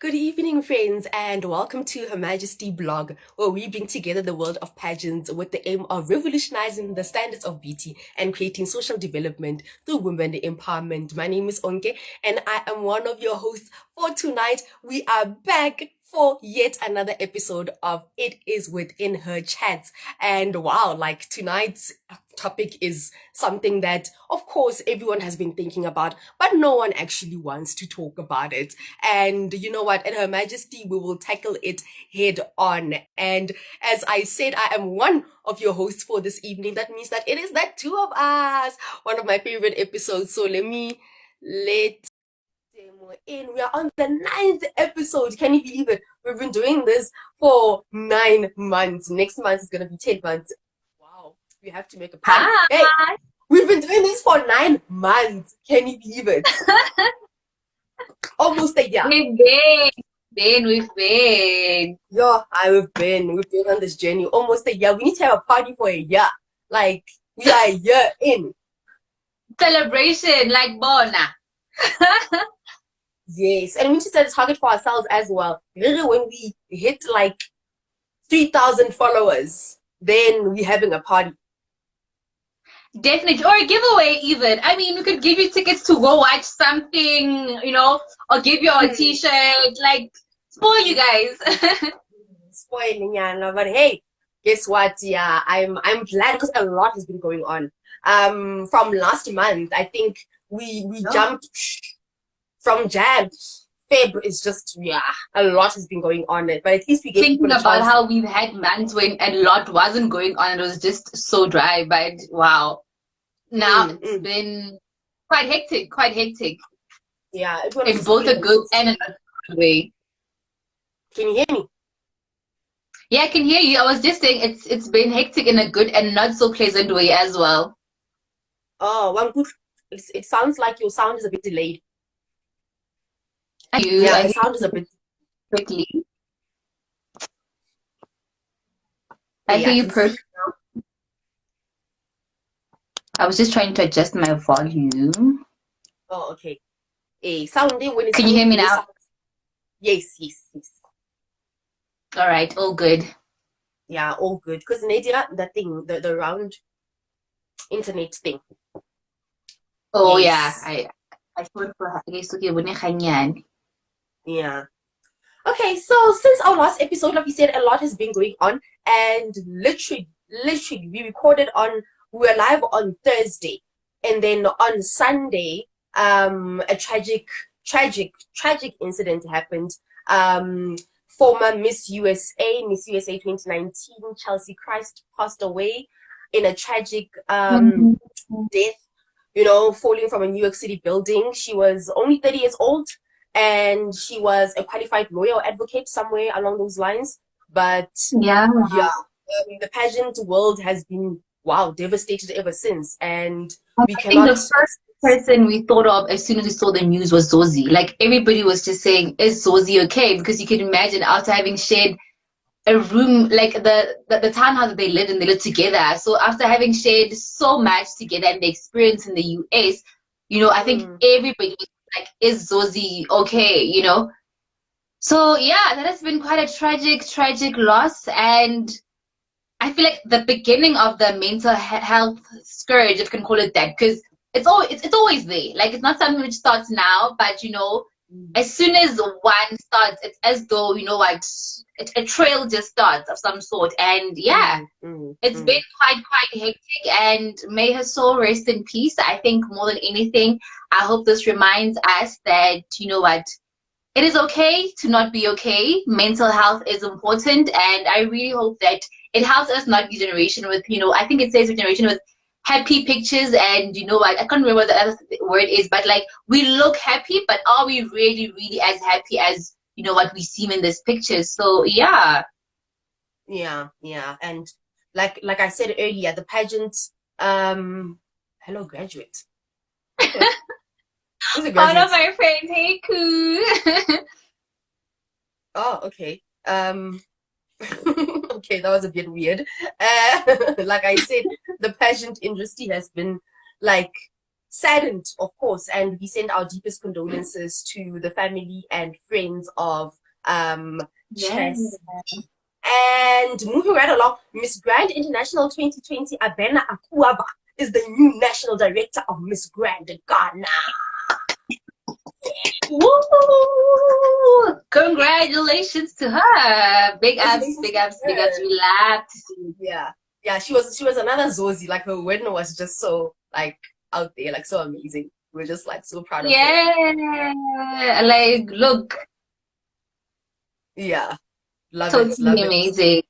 Good evening, friends, and welcome to Her Majesty blog, where we bring together the world of pageants with the aim of revolutionizing the standards of beauty and creating social development through women empowerment. My name is Onke, and I am one of your hosts for tonight. We are back for yet another episode of It Is Within Her Chats. And wow, like tonight's topic is something that, of course, everyone has been thinking about, but no one actually wants to talk about it. And you know what? At Her Majesty, we will tackle it head on. And as I said, I am one of your hosts for this evening. That means that it is that two of us, one of my favorite episodes. So let them in. We are on the 9th episode. Can you believe it? We've been doing this for 9 months. Next month is going to be 10 months. Wow. We have to make a plan. Hey, we've been doing this for 9 months. Can you believe it? Almost a year. We've been. Yeah, we've been on this journey almost a year. We need to have a party for a year. Like, we are a year in. Celebration, like Bona. Yes, and we need to set a target for ourselves as well. Really, when we hit like 3,000 followers, then we're having a party. Definitely. Or a giveaway even. I mean, we could give you tickets to go watch something, or give you a t-shirt. Like, spoil you guys. Spoiling, yeah. But hey, guess what? Yeah, I'm glad because a lot has been going on. From last month, I think we jumped from Jan. Feb is just, a lot has been going on. But at least we get thinking about how we've had months when a lot wasn't going on. It was just so dry, but wow. Now it's been quite hectic. Yeah. In both a good and a not good way. Can you hear me? Yeah, I can hear you. I was just saying it's been hectic in a good and not so pleasant way as well. Oh, one good. It sounds like your sound is a bit delayed. The sound is a bit quickly. I hear you perfectly. I was just trying to adjust my volume. Oh, okay. Sounding when it's Can you hear me now? Yes. All right, all good. Yeah, all good. Because Nadia, that thing, the round internet thing. Oh yes. Yeah, I thought for yeah. Okay, so since our last episode, like we said, a lot has been going on, and literally, we were live on Thursday, and then on Sunday, a tragic incident happened. Former Miss USA 2019, Chelsea Christ, passed away in a tragic death, falling from a New York City building. She was only 30 years old, and she was a qualified lawyer or advocate somewhere along those lines. But the pageant world has been devastated ever since, and we cannot. The first person we thought of as soon as we saw the news was Zozi. Like, everybody was just saying, is Zozi okay? Because you can imagine, after having shared a room, like the townhouse that they lived together. So after having shared so much together and the experience in the US, I think everybody was like, is Zozi okay? So yeah, that has been quite a tragic loss. And I feel like the beginning of the mental health scourge, if you can call it that, because it's always there. Like, it's not something which starts now, but as soon as one starts, it's as though a trail just starts of some sort. And it's been quite hectic. And may her soul rest in peace. I think more than anything, I hope this reminds us that it is okay to not be okay. Mental health is important, and I really hope that it helps us not be generation with, I think it says generation with happy pictures, and I can't remember what the other word is, but like, we look happy, but are we really as happy as what we seem in this picture? So yeah, and like I said earlier, the pageant. Hello, graduate. Okay. One of my friends, hey, cool. Oh, okay. Okay, that was a bit weird. Like I said, the pageant industry has been like saddened, of course, and we send our deepest condolences to the family and friends of Yeah. Chess. And moving right along, Miss Grand International 2020, Abena Akuaba is the new national director of Miss Grand Ghana. Woo! Congratulations to her. Big ups, big ups, big ups. We love to see. Yeah, she was another Zozi. Like her win was just so like out there, like so amazing. We're just like so proud of her. Yeah, like look, Yeah, love it, totally love it. amazing.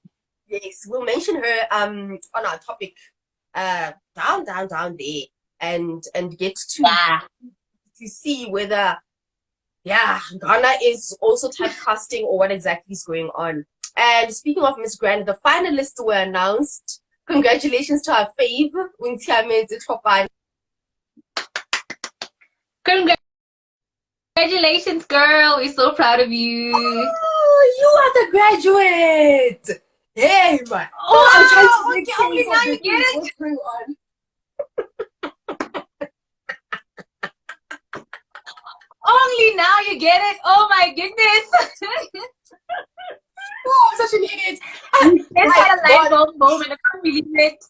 Yes, we'll mention her on our topic down there and get to see whether Ghana is also typecasting or what exactly is going on. And speaking of Miss Grand, the finalists were announced. Congratulations to our fave, Untitled Chapter. Congratulations, girl. We're so proud of you. Oh, you are the graduate. Hey, man. Oh, I'm trying to make only now you get it. What's going on? Only now you get it. Oh my goodness. Oh, I'm such an idiot. It's like a light bulb moment. I can't believe it.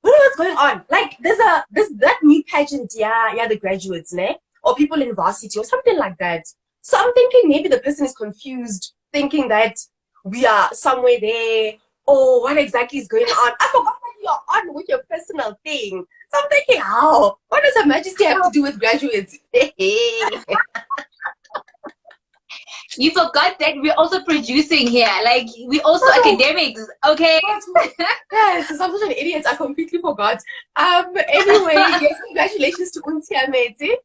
What's going on? Like, there's that new pageant, the graduates, ne? Or people in varsity or something like that. So I'm thinking maybe the person is confused, thinking that we are somewhere there. Oh, what exactly is going on? I forgot that you're on with your personal thing. So I'm thinking, how? What does Her Majesty have to do with graduates? You forgot that we're also producing here. Like, we're also academics, okay? Yes, I'm such an idiot. I completely forgot. Anyway, yes, congratulations to Untiamete.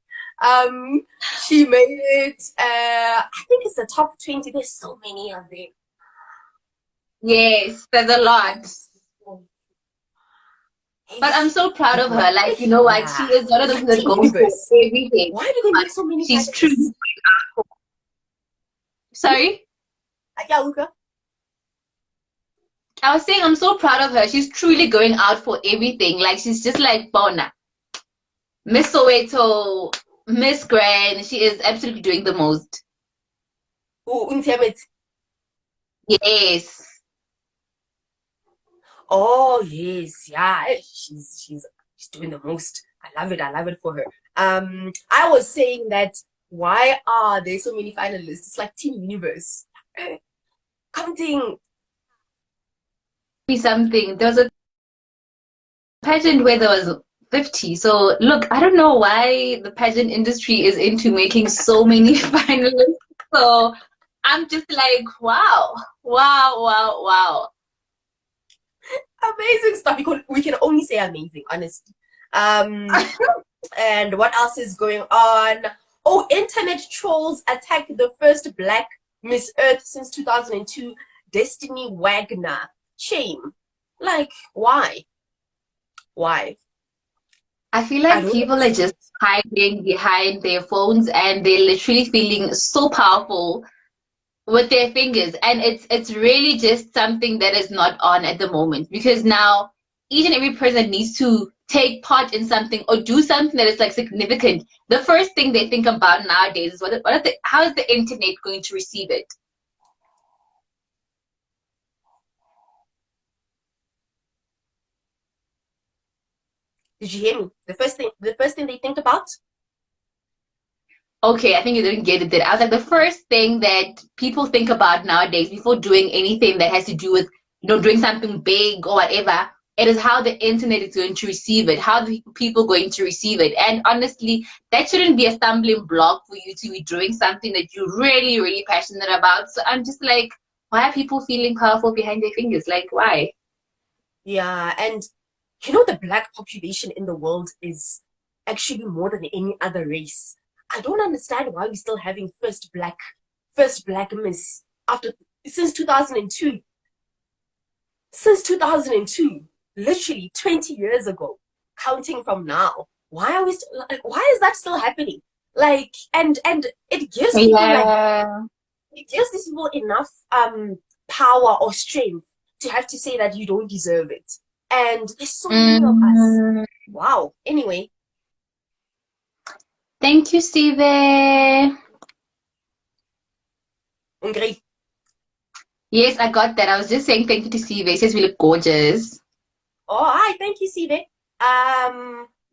She made it. I think it's the top 20. There's so many of them. Yes, there's a lot. But I'm so proud of her. Like, you know what? She is one of those that goes for everything. Why do they make so many? She's true. Sorry? Yeah, Luca. I was saying I'm so proud of her. She's truly going out for everything. Like, she's just like Bona. Miss Soweto, Miss Grand. She is absolutely doing the most. Oh, Untiamet. Yes. Oh, yes. Yeah, she's doing the most. I love it for her. I was saying that why are there so many finalists? It's like Team Universe. Counting. Something. There was a pageant where there was 50. So look, I don't know why the pageant industry is into making so many finalists. So I'm just like, wow. Amazing stuff. We can only say amazing, honestly. And what else is going on? Oh, internet trolls attack the first Black Miss Earth since 2002, Destiny Wagner. Shame. Like, why? Why? I feel like people are just hiding behind their phones and they're literally feeling so powerful with their fingers. And it's really just something that is not on at the moment, because now each and every person needs to take part in something or do something that is like significant. The first thing they think about nowadays is how is the internet going to receive it? Did you hear me? The first thing they think about? Okay, I think you didn't get it then. I was like, the first thing that people think about nowadays before doing anything that has to do with, doing something big or whatever, it is how the internet is going to receive it, how the people going to receive it. And honestly, that shouldn't be a stumbling block for you to be doing something that you're really, really passionate about. So I'm just like, why are people feeling powerful behind their fingers? Like, why? Yeah, and the Black population in the world is actually more than any other race. I don't understand why we're still having first black miss since 2002. Since 2002, literally 20 years ago, counting from now. Why is that still happening? Like, and it gives people it gives these people enough power or strength to have to say that you don't deserve it. And there's so many of us. Wow. Anyway, Thank you, Steve. Great. Yes, I got that. I was just saying thank you to Steve. He says we look gorgeous. Oh, hi, thank you, Sive.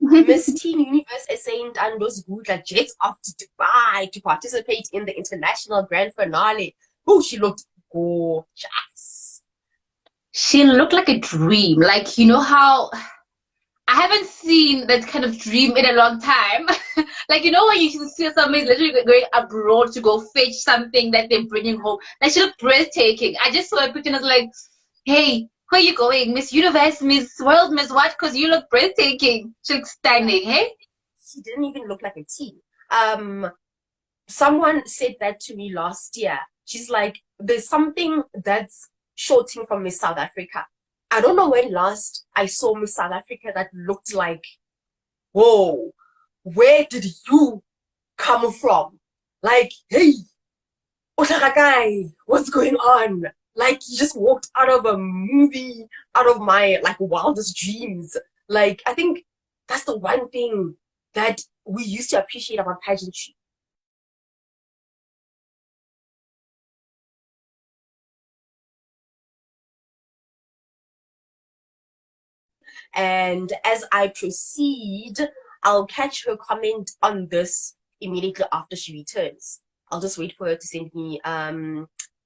Miss Teen Universe is saying Dando's good that jets off to Dubai to participate in the international grand finale. Oh, she looked gorgeous. She looked like a dream. Like, you know how I haven't seen that kind of dream in a long time. Like, you know, when you see somebody literally going abroad to go fetch something that they're bringing home. Like, she looked breathtaking. I just saw a picture and I was like, hey, where are you going? Miss Universe, Miss World, Miss what? Because you look breathtaking. She looks Yeah, stunning, hey? she didn't even look like a teen. Um, Someone said that to me last year. She's like, there's something that's shorting from Miss South Africa. I don't know when last I saw Miss South Africa that looked like, whoa, where did you come from? Like, hey, Otarakai, what's going on? Like, you just walked out of a movie, out of my like wildest dreams. Like, I think that's the one thing that we used to appreciate about pageantry. And as I proceed, I'll catch her comment on this immediately after she returns. I'll just wait for her to send me a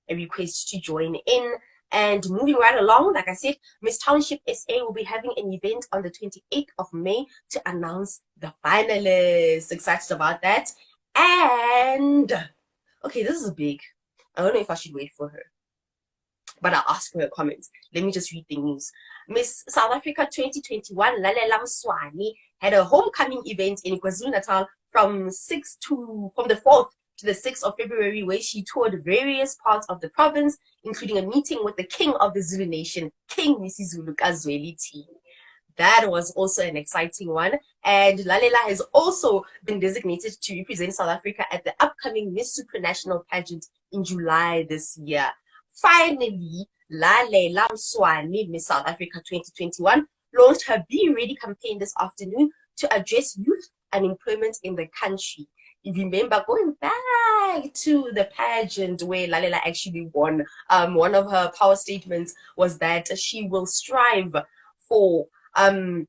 request to join in. And moving right along, like I said, Miss Township SA will be having an event on the 28th of May to announce the finalists. Excited about that. And okay, this is big. I don't know if I should wait for her, but I'll ask for her comments. Let me just read the news. Miss South Africa 2021, Lalela Mswani, had a homecoming event in KwaZulu-Natal from the 4th to the 6th of February, where she toured various parts of the province, including a meeting with the king of the Zulu nation, King Misizulu Kazweli team. That was also an exciting one. And Lalela has also been designated to represent South Africa at the upcoming Miss Supranational pageant in July this year. Finally, Lalela Mswani, Miss South Africa 2021, launched her Be Ready campaign this afternoon to address youth unemployment in the country. If you remember, going back to the pageant where Lalela actually won, one of her power statements was that she will strive for the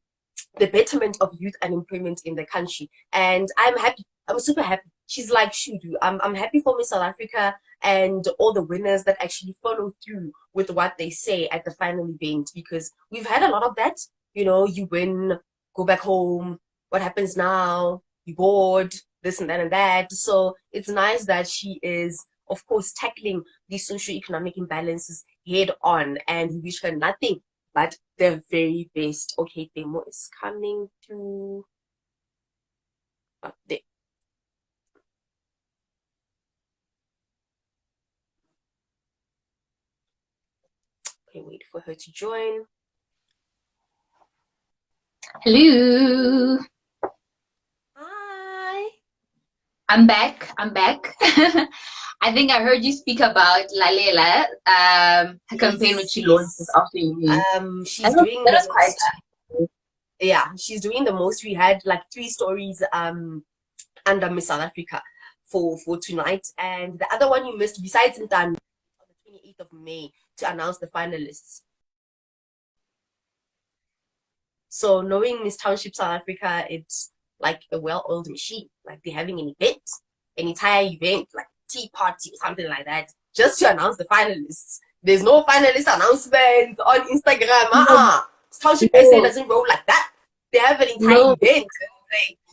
betterment of youth unemployment in the country. And I'm happy. I'm super happy. She's like, Shudu. I'm happy for Miss South Africa and all the winners that actually follow through with what they say at the final event, because we've had a lot of that. You know, you win, go back home. What happens now? You bored, this and that and that. So it's nice that she is, of course, tackling these socioeconomic imbalances head on, and we wish her nothing but the very best. Okay, demo is coming to there. Okay, wait for her to join. Hello. Hi. I'm back. I'm back. I think I heard you speak about Lalela, her campaign which Yes, she launched this yes. afternoon. She's doing That the was quite most. Yeah, she's doing the most. We had like 3 stories under Miss South Africa for tonight, and the other one you missed besides Ntan on the 28th of May to announce the finalists. So knowing Miss Township South Africa, it's like a well-oiled machine. Like they're having an event, an entire event, like tea party or something like that, just to announce the finalists. There's no finalist announcement on Instagram. Township SA no, doesn't roll like that. They have an entire no. event.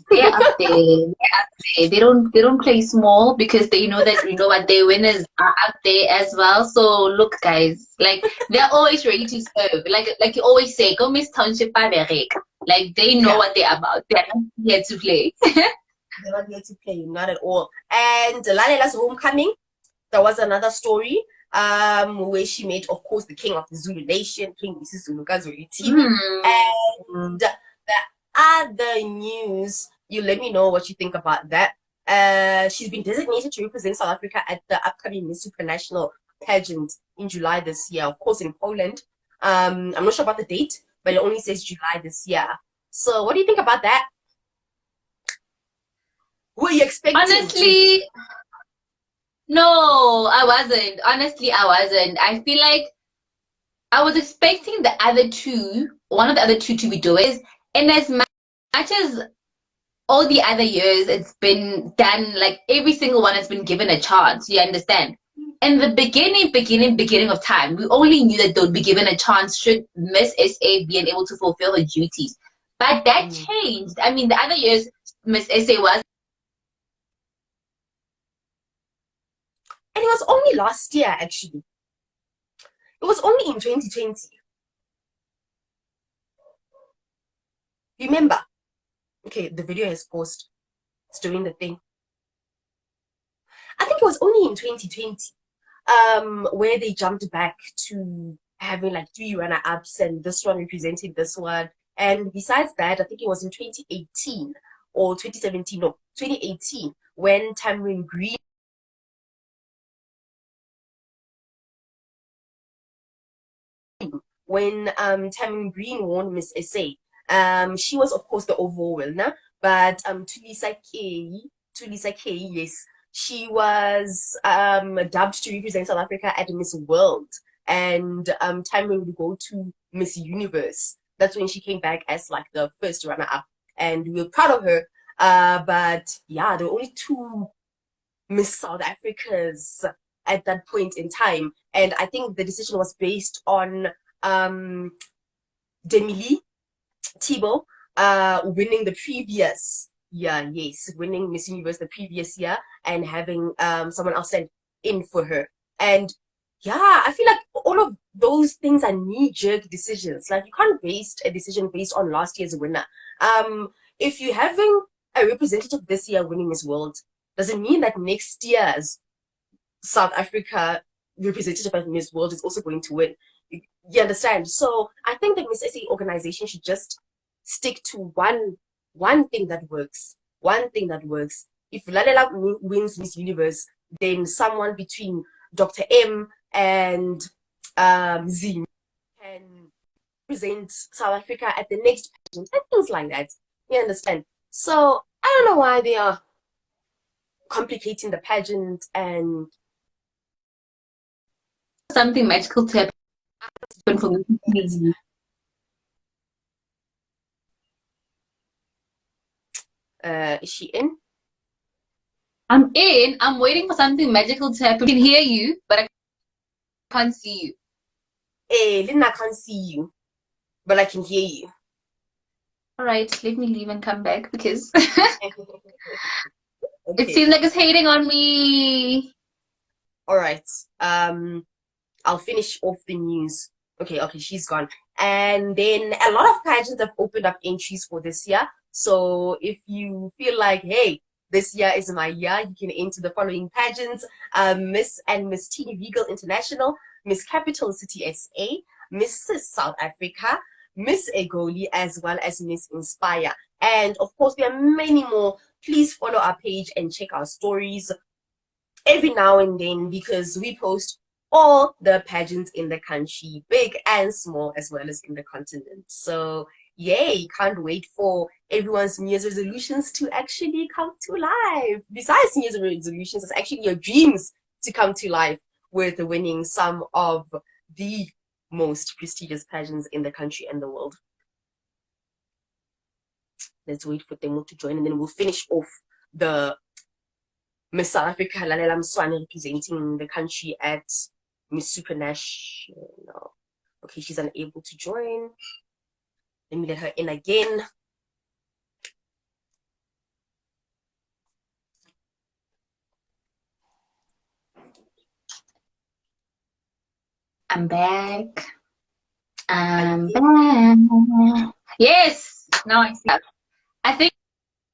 They're up there. They're up there. They don't play small because they know that you know what their winners are up there as well. So look, guys, like they're always ready to serve. Like you always say, go Miss Township Paberek. Like they know Yeah, what they're about. They're not here to play. they're not here to play, not at all. And Lalela's homecoming, there was another story where she met, of course, the king of the Zulu nation, King Misizulu Kazweli team. Hmm. And the other news, you let me know what you think about that. She's been designated to represent South Africa at the upcoming Miss Supranational pageant in July this year, of course, in Poland. I'm not sure about the date, but it only says July this year. So, what do you think about that? Were you expecting Honestly, no, I wasn't. Honestly, I wasn't. I feel like I was expecting the other two, one of the other two to be doers. And as much as all the other years it's been done, like every single one has been given a chance, you understand? In the beginning of time, we only knew that they would be given a chance should Miss SA be able to fulfill her duties. But that changed. I mean, the other years, Miss SA was. And it was only last year, actually. It was only in 2020. Remember? Okay, the video has paused. It's doing the thing. I think it was only in 2020 where they jumped back to having like 3 runner-ups and this one represented this one. And besides that, I think it was in 2018 or 2017, no, 2018, when Tamarind Green won Miss SA. She was of course the overall winner, but Tulisa K, yes, she was dubbed to represent South Africa at Miss World, and Tamarind would go to Miss Universe. That's when she came back as like the first runner-up, and we were proud of her. But yeah, there were only 2 Miss South Africas at that point in time, and I think the decision was based on Demi Thibault winning the previous year, yes, winning Miss Universe the previous year and having someone else stand in for her. And yeah, I feel like all of those things are knee-jerk decisions. Like you can't base a decision based on last year's winner. If you're having a representative this year winning Miss World, doesn't mean that next year's South Africa representative of Miss World is also going to win. You understand? So I think the Miss SA organization should just stick to one thing that works. One thing that works. If Lalela wins Miss Universe, then someone between Dr. M and Z can present South Africa at the next pageant and things like that. You understand? So I don't know why they are complicating the pageant and Something magical to happen for me. Is she in? I'm in. I'm waiting for something magical to happen. I can hear you, but I can't see you. Hey, Lynn, I can't see you, but I can hear you. All right, let me leave and come back because Okay. it seems like it's hating on me. All right. I'll finish off the news. Okay, she's gone. And then a lot of pageants have opened up entries for this year. So if you feel like, hey, this year is my year, you can enter the following pageants: Miss and Miss Teeny Regal International, Miss Capital City SA, Mrs. South Africa, Miss Egoli, as well as Miss Inspire. And of course, there are many more. Please follow our page and check our stories every now and then because we post all the pageants in the country, big and small, as well as in the continent. So yay, can't wait for everyone's New Year's resolutions to actually come to life. Besides New Year's resolutions, it's actually your dreams to come to life with winning some of the most prestigious pageants in the country and the world. Let's wait for them to join and then we'll finish off the Miss South Africa, Lalela Mswane, representing the country at Miss Supranational. Okay, she's unable to join. Let me let her in again. I'm back. Back. Yes. Now I see. I think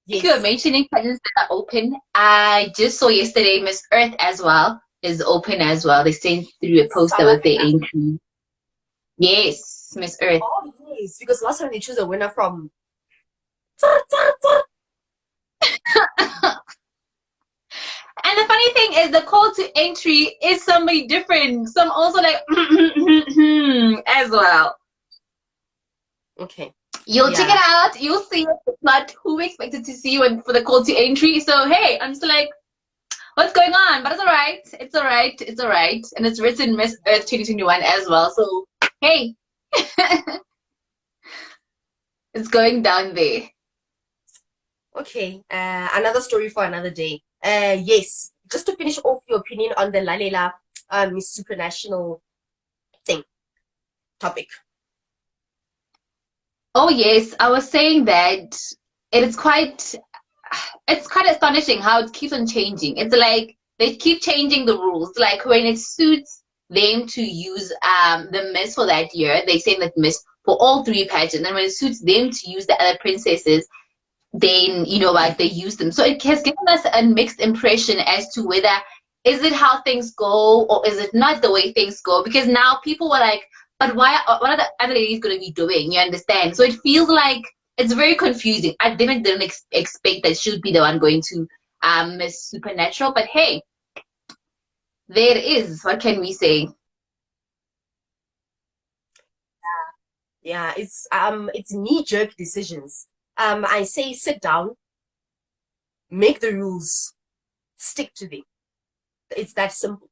you were mentioning pageants that are open. I just saw yesterday Miss Earth as well is open as well. They sent through a poster with the entry. Yes, Miss Earth. Oh yes, because last time they chose a winner from. And the funny thing is the call to entry is somebody different. Some also like as well. Okay. You'll check it Yeah. out. You'll see it. It's not who expected to see you and for the call to entry. So hey, I'm still like, what's going on? But it's all right. It's all right. It's all right. And it's written Miss Earth 2021 as well. So hey, it's going down there. Okay. Another story for another day. Yes. Just to finish off your opinion on the Lalela Miss Supranational thing topic. Oh yes, I was saying that it is quite it's quite astonishing how it keeps on changing. It's like they keep changing the rules. Like when it suits them to use the miss for that year, they say that miss for all three pageants. And when it suits them to use the other princesses, then you know what they use them. So it has given us a mixed impression as to whether is it how things go or is it not the way things go? Because now people were like, but why? What are the other ladies going to be doing? You understand? So it feels like it's very confusing. I definitely didn't expect that she would be the one going to Miss Supernatural, but hey, there it is. What can we say? Yeah, it's knee-jerk decisions. I say sit down, make the rules, stick to them. It's that simple.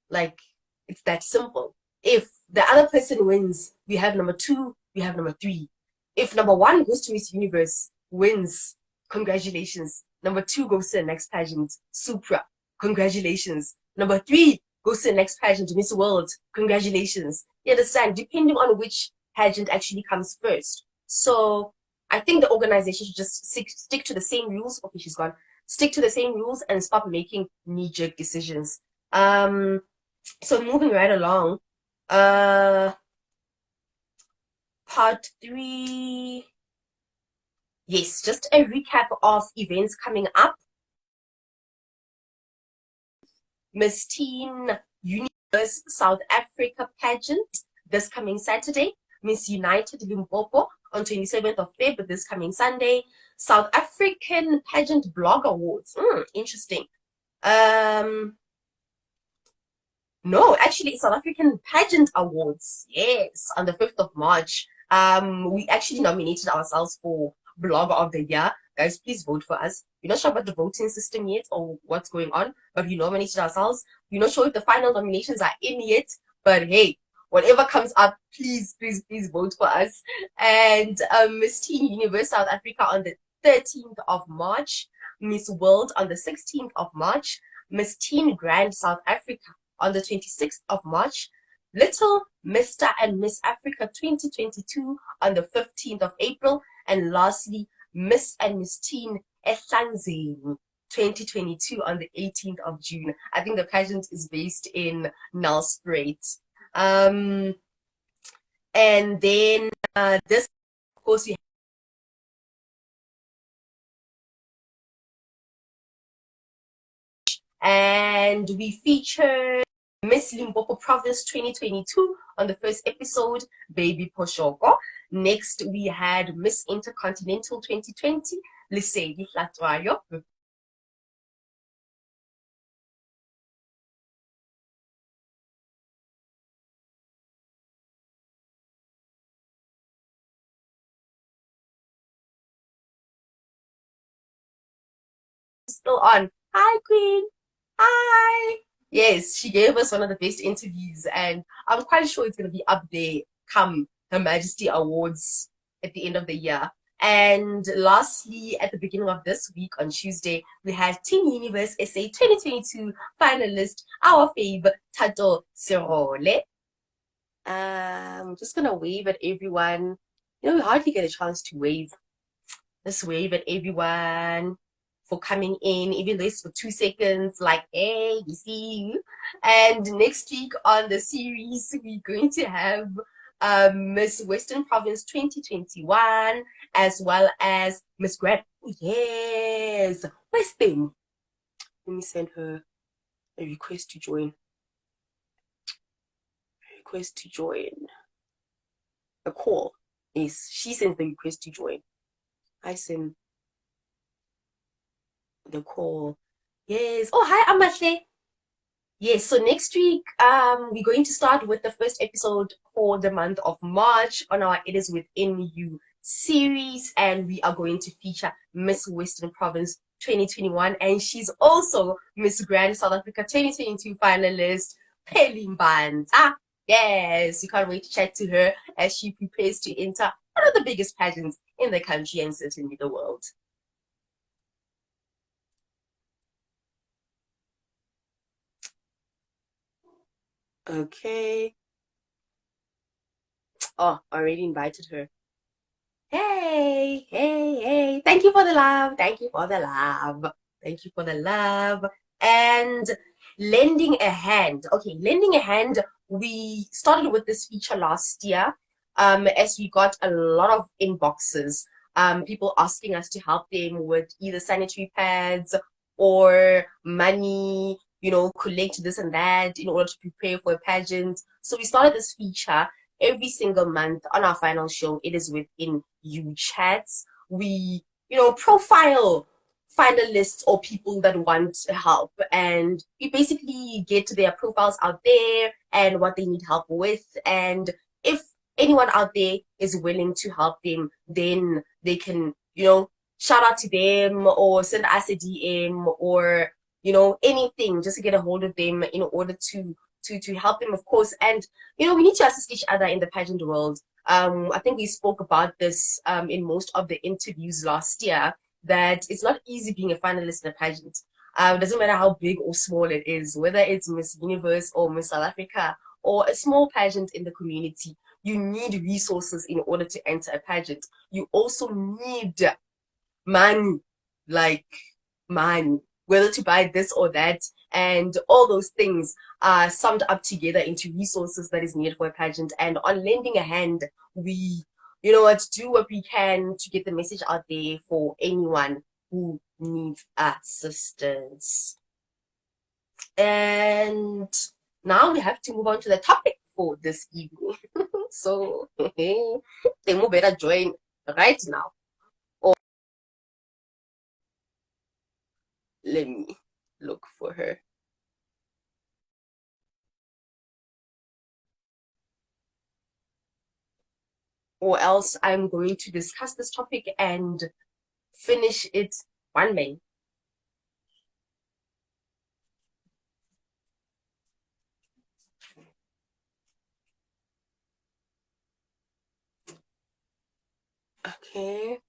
Like, it's that simple. If the other person wins, we have number two, we have number three. If number one goes to Miss Universe, wins, congratulations. Number two goes to the next pageant, Supra, congratulations. Number three goes to the next pageant, Miss World, congratulations. You understand? Depending on which pageant actually comes first. So I think the organization should just stick to the same rules. Okay, she's gone. Stick to the same rules and stop making knee-jerk decisions. So moving right along, uh, part three. Yes, just a recap of events coming up. Miss Teen Universe South Africa pageant this coming Saturday. Miss United Limpopo on 27th of Feb this coming Sunday. South African Pageant Blog Awards. Interesting. No, actually, South African Pageant Awards. Yes, on the 5th of March. We actually nominated ourselves for Blogger of the Year. Guys, please vote for us. We're not sure about the voting system yet or what's going on, but we nominated ourselves. We're not sure if the final nominations are in yet, but hey, whatever comes up, please, please, please vote for us. And Miss Teen Universe South Africa on the 13th of March. Miss World on the 16th of March. Miss Teen Grand South Africa on the 26th of March, Little Mr. and Miss Africa 2022 on the 15th of April, and lastly, Miss and Miss Teen Ehlanzeni 2022 on the 18th of June. I think the pageant is based in Nelspruit. And then this, of course, we and we featured Miss Limpopo Province 2022 on the first episode, Baby Poshoko. Next, we had Miss Intercontinental 2020, Lisedi Flatwayo. Still on. Hi, Queen. Hi. Yes, she gave us one of the best interviews, and I'm quite sure it's going to be up there come Her Majesty Awards at the end of the year. And lastly, at the beginning of this week on Tuesday, we had Teen Universe SA 2022 finalist, our fave, Tato Sirole. I'm just going to wave at everyone. You know, we hardly get a chance to wave. Let's wave at everyone for coming in, even though it's for 2 seconds, like, hey, we see you. And next week on the series, we're going to have Miss Western Province 2021, as well as Miss Grant. Yes, Western. Let me send her a request to join. Request to join. A call. Yes, she sends the request to join. I send the call. Yes. Oh, hi, Amahle. Yes, so next week, we're going to start with the first episode for the month of March on our It Is Within You series, and we are going to feature Miss Western Province 2021, and she's also Miss Grand South Africa 2022 finalist, Pelimbanza. Yes, we can't wait to chat to her as she prepares to enter one of the biggest pageants in the country and certainly the world. Okay. Oh, already invited her. Hey, hey, hey. Thank you for the love. Thank you for the love. Thank you for the love. And lending a hand. Okay, lending a hand. We started with this feature last year, as we got a lot of inboxes, people asking us to help them with either sanitary pads or money, collect this and that in order to prepare for a pageant. So we started this feature every single month on our final show. It is within You Chats. We, profile finalists or people that want help, and we basically get their profiles out there and what they need help with. And if anyone out there is willing to help them, then they can, shout out to them or send us a DM or, anything just to get a hold of them in order to help them, of course. And we need to assist each other in the pageant world. I think we spoke about this in most of the interviews last year, that it's not easy being a finalist in a pageant. It doesn't matter how big or small it is, whether it's Miss Universe or Miss South Africa or a small pageant in the community. You need resources in order to enter a pageant. You also need money, like money, whether to buy this or that, and all those things are summed up together into resources that is needed for a pageant. And on lending a hand, we, do what we can to get the message out there for anyone who needs assistance. And now we have to move on to the topic for this evening. So, they will better join right now. Let me look for her. Or else I'm going to discuss this topic and finish it one day. Okay.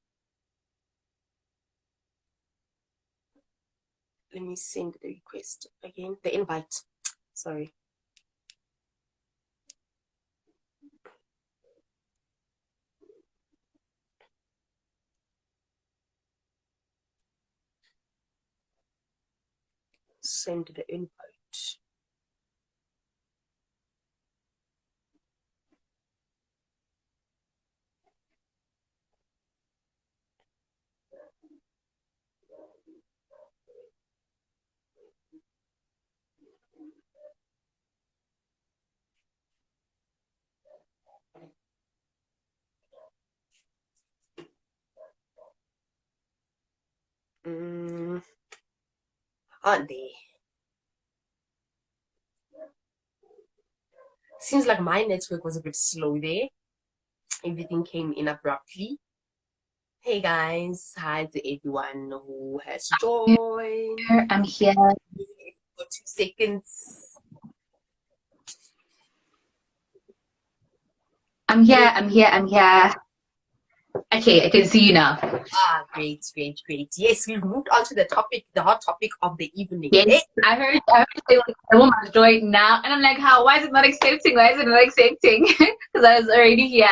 Let me send the request again, the invite. Sorry. Send the invite. Aren't they? Seems like my network was a bit slow there. Everything came in abruptly. Hey guys, hi to everyone who has joined. I'm here. For 2 seconds. I'm here. Okay, I can see you now. Great. Yes, we've moved on to the hot topic of the evening. Yes, I heard say like, the woman joined now, and I'm like, how? Why is it not accepting? Because I was already here.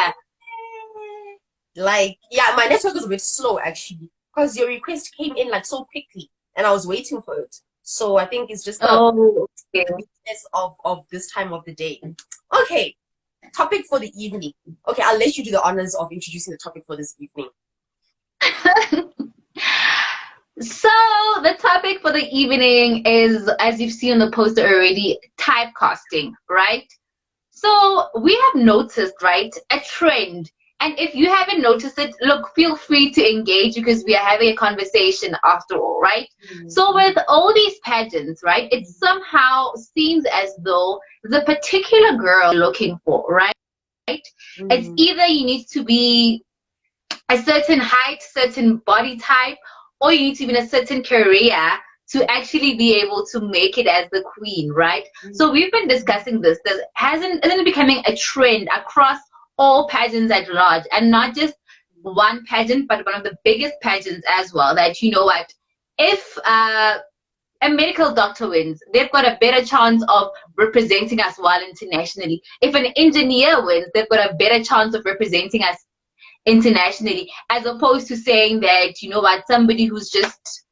Like, yeah, my network was a bit slow actually, because your request came in like so quickly, and I was waiting for it. So I think it's just the business of this time of the day. Okay, topic for the evening. Okay, I'll let you do the honors of introducing the topic for this evening. So the topic for the evening is, as you've seen on the poster already, typecasting, right? So we have noticed, right, a trend. And if you haven't noticed it, look, feel free to engage because we are having a conversation after all, right? So with all these pageants, right, it somehow seems as though the particular girl you're looking for, right? It's either you need to be a certain height, certain body type, or you need to be in a certain career to actually be able to make it as the queen, right? So we've been discussing this. Isn't it becoming a trend across all pageants at large, and not just one pageant, but one of the biggest pageants as well? That you know what, if a medical doctor wins, they've got a better chance of representing us well internationally. If an engineer wins, they've got a better chance of representing us internationally, as opposed to saying that, you know what, somebody who's just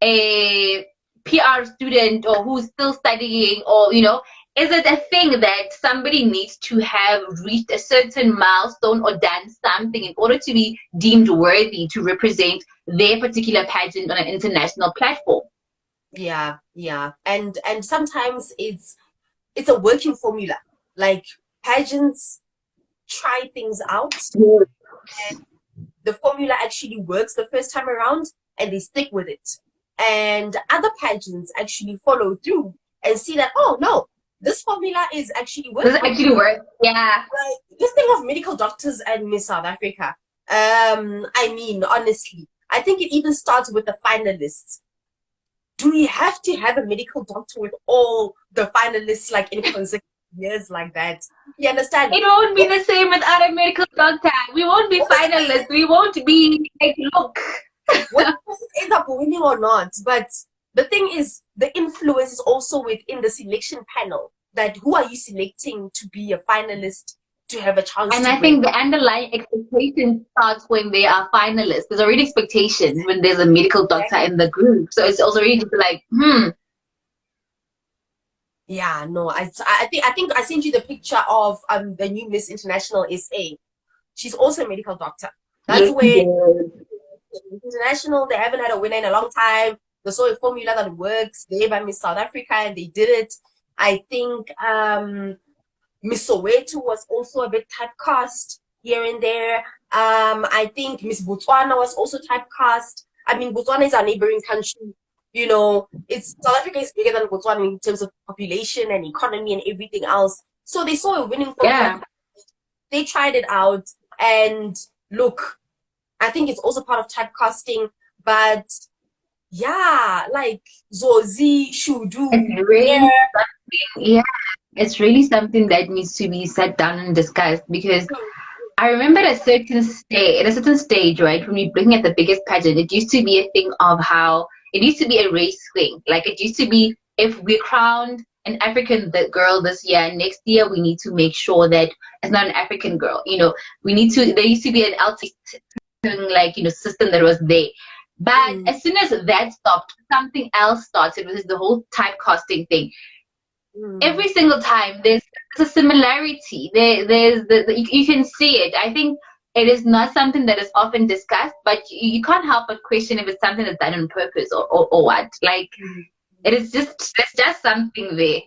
a PR student or who's still studying, or, you know, is it a thing that somebody needs to have reached a certain milestone or done something in order to be deemed worthy to represent their particular pageant on an international platform? Yeah, yeah. And sometimes it's a working formula. Like pageants try things out, and the formula actually works the first time around, and they stick with it. And other pageants actually follow through and see that, oh no, this formula is actually Does working. it actually work? Yeah. Like, just think of medical doctors and Miss South Africa. I mean, honestly, I think it even starts with the finalists. Do we have to have a medical doctor with all the finalists like in consecutive years like that? You understand? It won't be the same without a medical doctor. We won't be finalists. We won't be like, look. Whether it ends up winning or not, but the thing is, the influence is also within the selection panel. That who are you selecting to be a finalist to have a chance And to I win? think the underlying expectation starts when they are finalists. There's already expectation when there's a medical doctor in the group. So it's also really like, Yeah, no, I think I sent you the picture of the new Miss International SA. She's also a medical doctor. That's yes, where yes. international, they haven't had a winner in a long time. They saw a formula that works. They by Miss South Africa and they did it. I think Miss Soweto was also a bit typecast here and there. I think Miss Botswana was also typecast. I mean, Botswana is our neighboring country. You know, it's South Africa is bigger than Botswana in terms of population and economy and everything else. So they saw a winning formula. Yeah. They tried it out, and look, I think it's also part of typecasting. But yeah, like Zozi, Shudu, It's really yeah, it's really something that needs to be sat down and discussed, because I remember at a certain stage, right, when you're looking at the biggest pageant, it used to be a thing of how it used to be a race thing. Like it used to be, if we crowned an African girl this year, next year we need to make sure that it's not an African girl. You know, there used to be an LT like, you know, system that was there. But as soon as that stopped, something else started, which is the whole typecasting thing. Every single time there's a similarity. You can see it. I think it is not something that is often discussed, but you can't help but question if it's something that's done on purpose or what. Like there's just something there.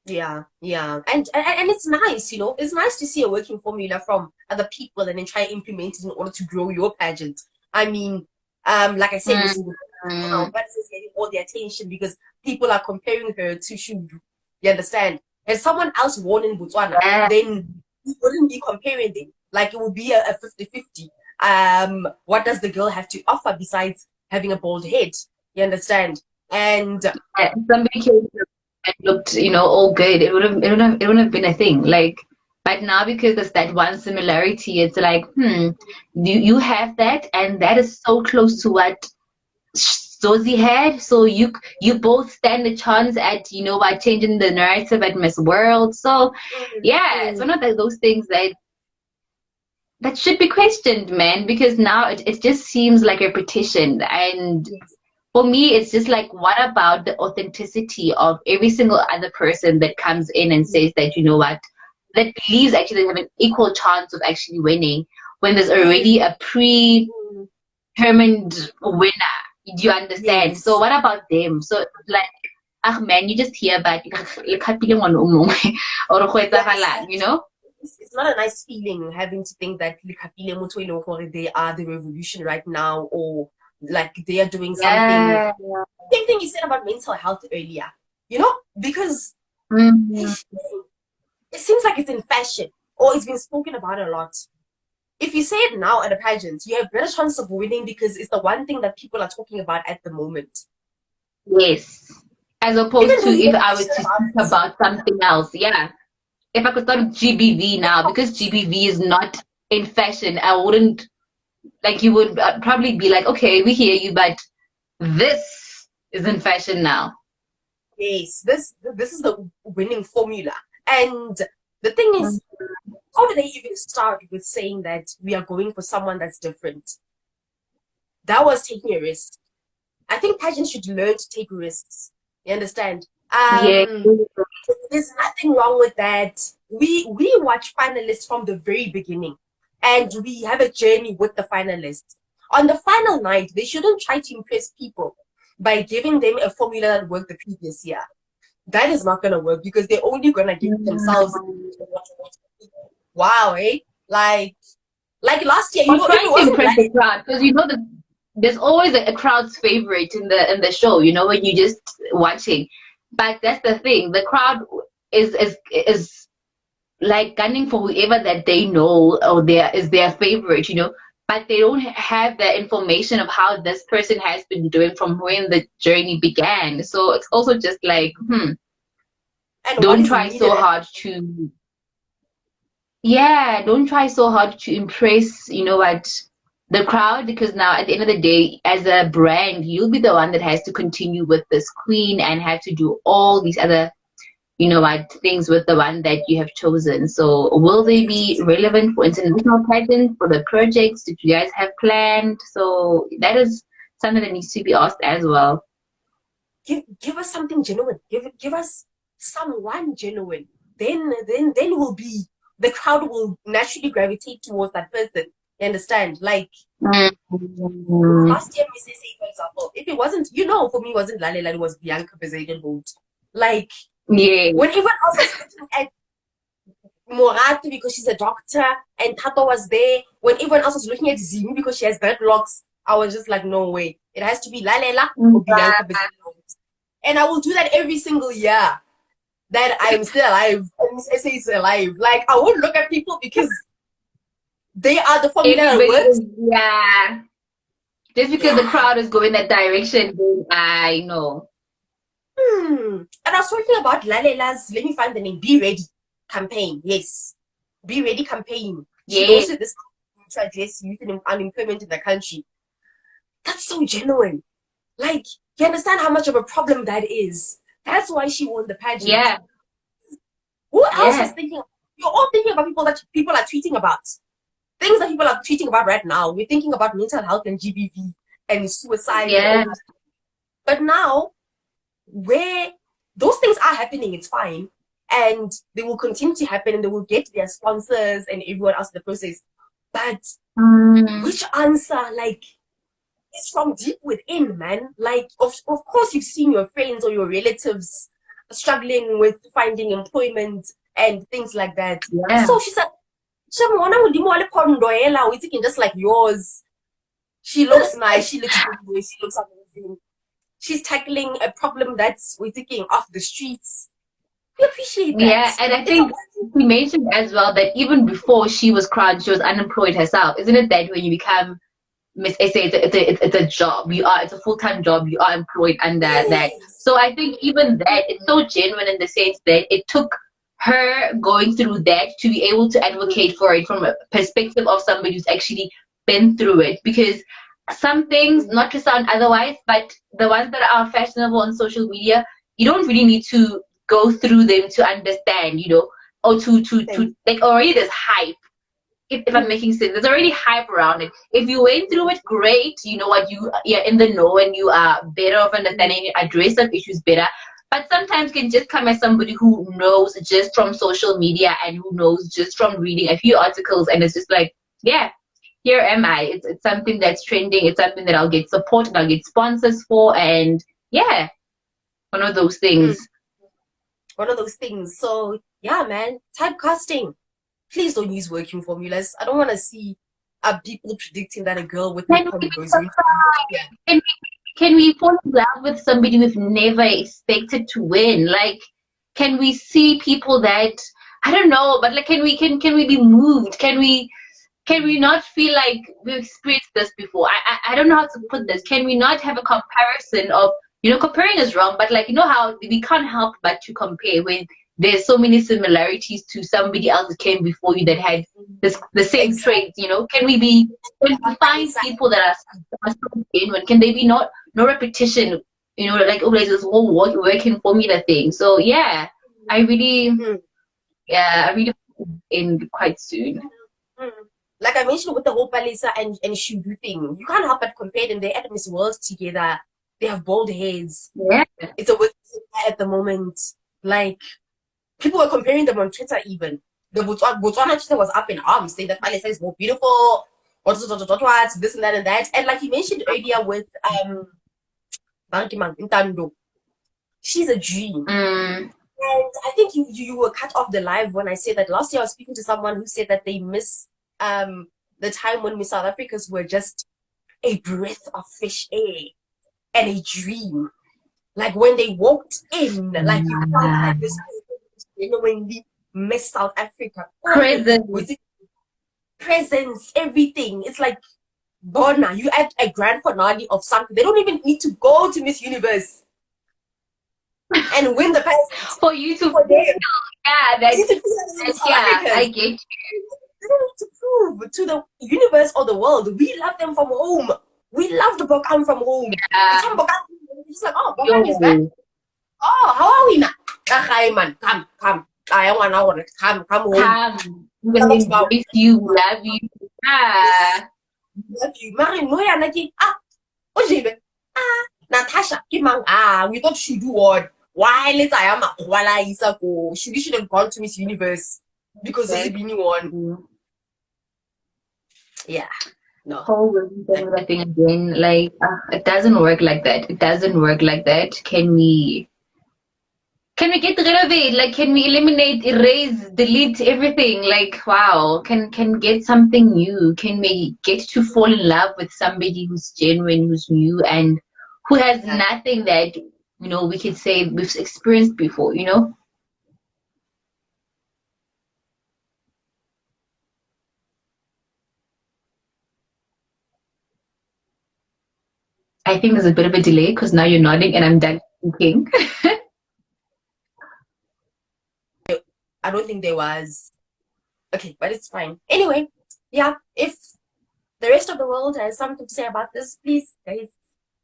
Yeah, yeah. And it's nice, you know, it's nice to see a working formula from other people and then try and implement it in order to grow your pageant. I mean, like I said, now that is getting all the attention because people are comparing her to Shudu. You understand? If someone else won in Botswana, then you wouldn't be comparing them. Like it would be a 50-50. What does the girl have to offer besides having a bald head? You understand? And somebody came and looked, you know, all good. It wouldn't have been a thing. Like, but now because there's that one similarity, it's like, you have that, and that is so close to what Zozi had, so you both stand a chance at, you know, by changing the narrative at Miss World. So yeah, it's one of those things that should be questioned, man, because now it just seems like repetition. And for me, it's just like, what about the authenticity of every single other person that comes in and says that, you know what, that believes actually they have an equal chance of actually winning, when there's already a predetermined winner. Do you understand? Yes. So what about them? So like, man, you just hear about you know? It's not a nice feeling having to think that they are the revolution right now, or like they are doing something. Same thing you said about mental health earlier, you know, because it seems like it's in fashion or it's been spoken about a lot. if you say it now at a pageant, you have better chance of winning because it's the one thing that people are talking about at the moment. Yes. As Even opposed to though if you're I were passionate to about speak it, about something else. Yeah. If I could start with GBV yeah, now, because GBV is not in fashion, I wouldn't, like, you would probably be like, okay, we hear you, but this is in fashion now. yes, this is the winning formula. And the thing is, how do they even start with saying that we are going for someone that's different? That was taking a risk. I think pageants should learn to take risks. You understand? Yeah. There's nothing wrong with that. We watch finalists from the very beginning, and we have a journey with the finalists. On the final night, they shouldn't try to impress people by giving them a formula that worked the previous year. That is not gonna work because they're only gonna get themselves. Wow, eh? Like last year, Or if it trying to wasn't impress like the crowd, because you know that there's always a crowd's favorite in the show, you know, when you're just watching. But that's the thing, the crowd is like gunning for whoever that they know or their favorite, you know, but they don't have the information of how this person has been doing from when the journey began. So it's also just like, and what don't is try needed so at hard to, yeah, don't try so hard to impress, you know what, the crowd, because now at the end of the day, as a brand, you'll be the one that has to continue with this queen and have to do all these other, you know what, things with the one that you have chosen. So will they be relevant for international pageants, for the projects that you guys have planned? So that is something that needs to be asked as well. give us something genuine. Give us someone genuine. Then will be the crowd will naturally gravitate towards that person. You understand? Like Mm. last year, Miss SA, for example, if it wasn't, for me, it wasn't Lalela, it was Bianca Brazilian Bolt. Like Yeah, when everyone else was looking at Morati because she's a doctor and Tato was there, when everyone else was looking at Zimi because she has dreadlocks, I was just like, no way. It has to be Lalela or Bianca Brazilian Bolt. And I will do that every single year that I'm still alive. And Miss SA is alive. Like I won't look at people because they are the formula that everybody works. is, yeah. Just because the Yeah. crowd is going that direction, then I know. And I was talking about Lalela's, let me find the name, Be Ready campaign. Yes. Be Ready campaign. She Yeah, also this to address youth and unemployment in the country. That's so genuine. Like, you understand how much of a problem that is. That's why she won the pageant. yeah, Who else was yeah, thinking? You're all thinking about people that people are tweeting about. Things that people are tweeting about right now. We're thinking about mental health and GBV and suicides and yeah, all those things. But now, where those things are happening, it's fine. And they will continue to happen and they will get their sponsors and everyone else in the process. But mm, which answer, like, is from deep within, man? Like, of course, you've seen your friends or your relatives struggling with finding employment and things like that. yeah, So she said, it's just like yours. She looks nice. She looks good. She looks amazing. She's tackling a problem that's we're thinking off the streets. We appreciate that. yeah. And I It's a think she mentioned as well that even before she was crowned, she was unemployed herself. Isn't it that when you become Miss SA, it's a job. It's a full-time job. You are employed under that. yes. So I think even that, it's so genuine in the sense that it took her going through that to be able to advocate for it from a perspective of somebody who's actually been through it. Because some things, not to sound otherwise, but the ones that are fashionable on social media, you don't really need to go through them to understand, you know, or to like already there's hype, if I'm making sense. There's already hype around it. If you went through it, great. You know what, you're in the know and you are better of understanding, address some issues better. But sometimes can just come as somebody who knows just from social media and who knows just from reading a few articles, and it's just like, yeah, here am I. It's something that's trending. It's something that I'll get support and I'll get sponsors for, and yeah, one of those things. One of those things. So yeah, man, typecasting. Please don't use working formulas. I don't want to see people predicting that a girl with no Can we problem be goes into yeah. surprised? Can we fall in love with somebody we've never expected to win? Like, can we see people that, I don't know, but like, can we be moved? Can we? can we not feel like we've experienced this before? I don't know how to put this. Can we not have a comparison of, comparing is wrong, but like, how we can't help but to compare when there's so many similarities to somebody else that came before you that had the same traits, Can we find people that are so genuine? Can they be no repetition, like, oh, there's this whole working formula thing. So yeah, I really in quite soon. Like I mentioned with the whole Palisa and Shugu thing, you can't help but compare them. They're at Miss World together. They have bald heads. Yeah. It's a word at the moment. Like, people were comparing them on Twitter even. The Botswana Twitter was up in arms, saying that Palisa is more beautiful, this and that and that. And like you mentioned earlier with Ntando, she's a dream. And I think you were cut off the live when I said that last year I was speaking to someone who said that they miss the time when Miss South Africans were just a breath of fresh air and a dream. Like when they walked in, like you felt like this genuinely Miss South Africa. Presence, everything. It's like Bona, you at a grand finale of something. They don't even need to go to Miss Universe and win the prize for you to feel. Yeah, I get you. They don't need to prove to the universe or the world. We love them from home. We love the Bokam from home. Yeah. It's like, oh, Bokam is back. Oh, how are we now? Man, come. I want come home. Come. If you love you. Love you. Marin, no, yeah, like, Natasha, we thought she'd do what? Why let's I am Wala Isako. She should have gone to Miss Universe because this is the new one. Yeah. No. That thing again. Like, it doesn't work like that. It doesn't work like that. Can we get rid of it? Like, can we eliminate, erase, delete everything? Like, wow. Can get something new? Can we get to fall in love with somebody who's genuine, who's new, and who has nothing that, we could say we've experienced before, I think there's a bit of a delay because now you're nodding and I'm done thinking. I don't think there was. Okay, but it's fine. Anyway, yeah, if the rest of the world has something to say about this, please, guys,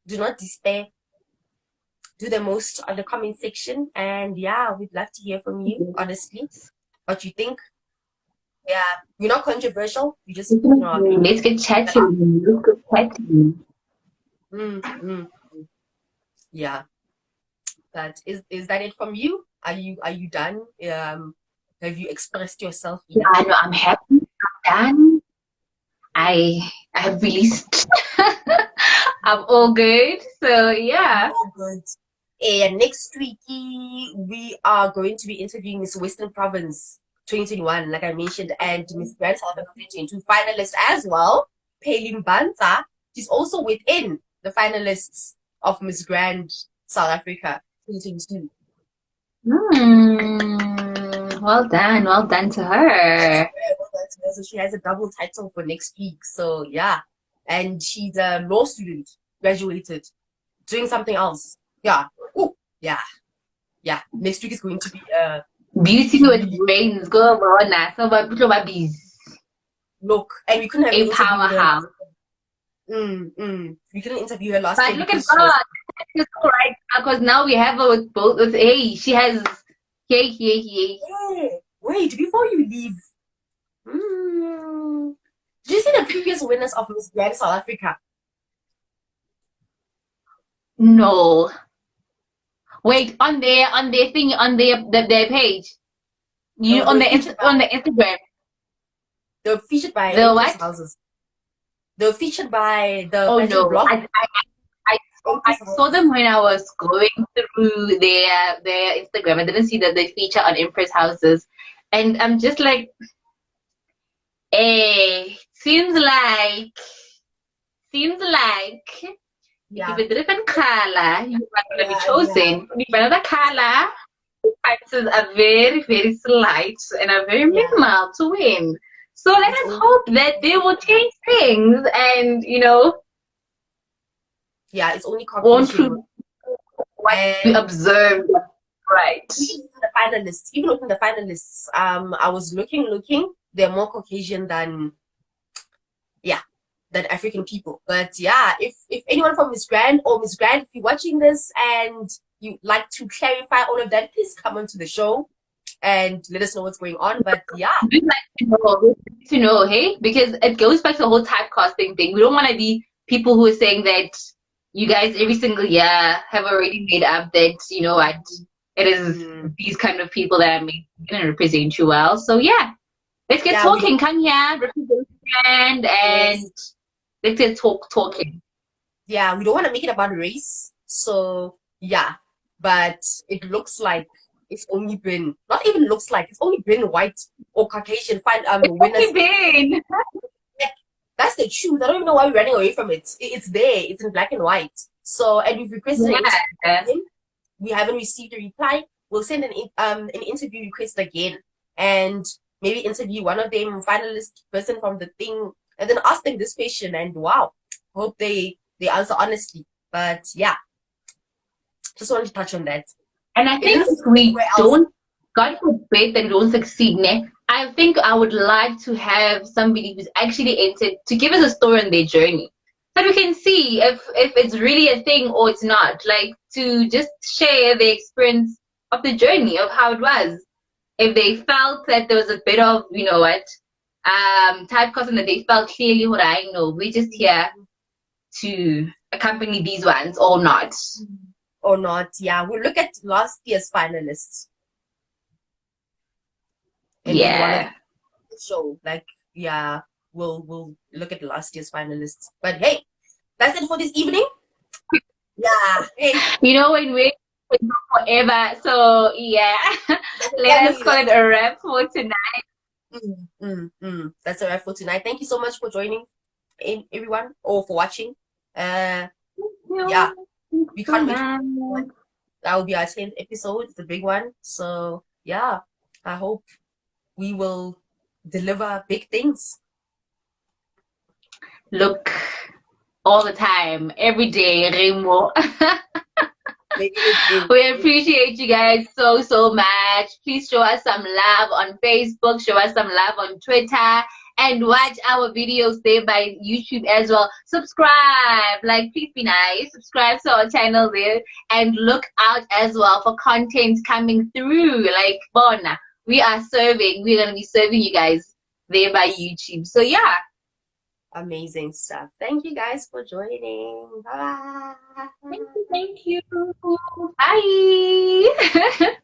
do not despair. Do the most on the comment section. And yeah, we'd love to hear from you, honestly. What you think. Yeah, we're not controversial. We just, let's get chatting. Yeah. That is that it from you? Are you done? Have you expressed yourself? Yeah, I know. I'm happy. I'm done. I have released. I'm all good. So yeah. All good. And next week we are going to be interviewing Miss Western Province 2021, like I mentioned, and Miss Grand South Africa 2022 finalists as well. Paylin Banza, she's also within the finalists of Miss Grand South Africa 2022. Well done to her. So she has a double title for next week. So yeah, and she's a law student, graduated, doing something else. Yeah. Oh, yeah. Next week is going to be beauty with brains. Go on, so but look, and we couldn't have a powerhouse. We couldn't interview her last time. But look at God, it's all right because now we have her with both. Hey, she has. Hey. Wait, before you leave, did you see the previous winners of Miss Grand South Africa? No. Wait, on their thing, on their page. On the Instagram. They were featured by the what? Houses. They were featured by the no. blog. I saw them when I was going through their Instagram. I didn't see that they feature on Empress Houses, and I'm just like, seems like if a different color, you are going to be chosen. If another color, the chances are very, very slight and are very minimal to win. So let It's us only, hope that they will change things and, yeah, it's only won't Caucasian. prove what we And observed right. even within the finalists, I was looking, they're more Caucasian than, yeah, than African people. But yeah, if anyone from Miss Grand or Miss Grand, if you're watching this and you like to clarify all of that, please come onto the show and let us know what's going on. But yeah, We'd like to know, hey? Because it goes back to the whole typecasting thing. We don't want to be people who are saying that you guys every single year have already made up that, you know what, it is mm, these kind of people that are going to represent you well. So yeah, let's get yeah, we don't. talking. Come here, represent your brand, Yes, and let's get talking. yeah, we don't want to make it about race. So yeah, but it looks like it's only been not even looks like it's only been white or Caucasian winners. Hey, Ben. Like, that's the truth. I don't even know why we're running away from it. It's there. It's in black and white. So and we've requested an interview Yeah. with him. We haven't received a reply. We'll send an interview request again and maybe interview one of them finalist person from the thing and then ask them this question and wow, hope they answer honestly. But yeah, just wanted to touch on that. And I It think didn't if fit we anywhere else. don't, God forbid that we don't succeed, ne? I think I would like to have somebody who's actually entered to give us a story on their journey. So we can see if it's really a thing or it's not. Like to just share the experience of the journey of how it was. If they felt that there was a bit of, you know what, typecasting that they felt clearly what I know, we're just here to accompany these ones or not. Or not. Yeah, we'll look at last year's finalists and maybe one of Yeah. the show. Like, yeah, we'll look at last year's finalists. But hey, that's it for this evening. Yeah. Hey, You know, when we forever. So yeah, let us family. call it a wrap for tonight. That's a wrap for tonight. Thank you so much for joining in everyone or for watching. Uh yeah, we can't wait for the next one. That will be our 10th episode. It's a big one. So yeah, I hope we will deliver big things. Look, all the time, every day, Remo. We appreciate you guys so much. Please show us some love on Facebook, show us some love on Twitter, and watch our videos there by YouTube as well. Subscribe, like please be nice. Subscribe to our channel there and look out as well for content coming through. Like Bona, we're gonna be serving you guys there by YouTube. So yeah. Amazing stuff. Thank you guys for joining. Bye. Thank you. Bye.